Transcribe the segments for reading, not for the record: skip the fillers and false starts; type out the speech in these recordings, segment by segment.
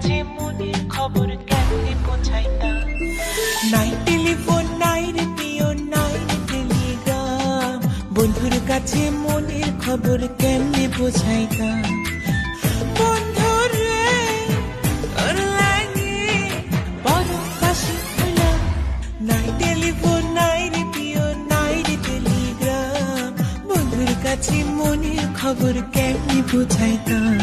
কাছে মনের খবর কেমনে পৌঁছাইতাম। নাই টেলিফোন নাই রেডিও নাই টেলিগ্রাম, বন্ধুর কাছে মনের খবর কেমনে পৌঁছাইতাম। বন্ধুরে তোর লাগে বড় কাশি হলাম, নাই টেলিফোন নাই রেডিও নাই টেলিগ্রাম, বন্ধুর কাছে মনের খবর কেমনে পৌঁছাইতাম।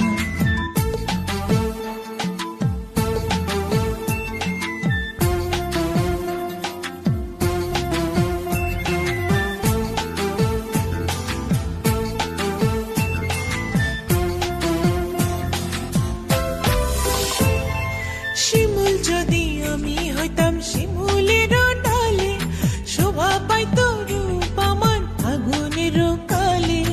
শিমুল যদি আমি হইতাম শিমুলের ডালে, শোভা পাইত রূপ আমার আগুনের কালে।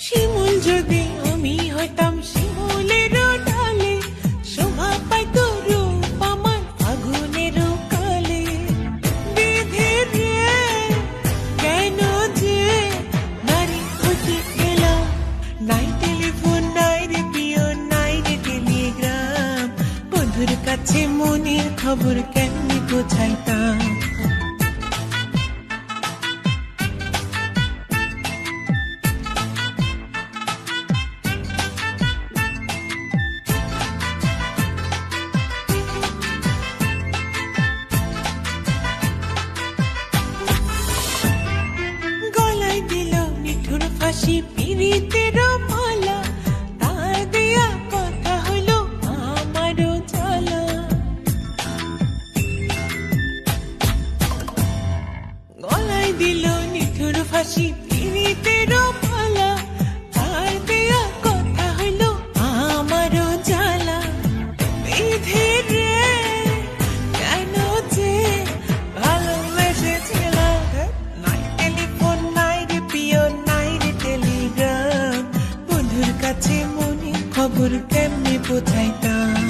শিমুল যদি আমি হইতাম শিমুলের ডালে, শোভা পাইত রূপ আমার আগুনের কালে। বিধির রে কেন যে নারী হতে গেলাম, নাই টেলিফোন নাই রেডিও নাই টেলিগ্রাম, বন্ধুর কাছে মনের খবর কেমনে পৌঁছাইতাম। গলায় দিল নিঠুর ফাঁসি পিরিতের মালা, তার দেয়া কথা হলো আমারও জ্বালা। গলায় দিল নিঠুর ফাঁসি পিরিতের মালা, তার দেয়া কথা হলো আমারও জ্বালা। বিধির রে কেন যে ভালোবেসেছিলাম, নাই টেলিফোন নাই রেডিও নাই টেলিগ্রাম, বন্ধুর কাছে মনের খবর কেমনে পৌঁছাইতাম।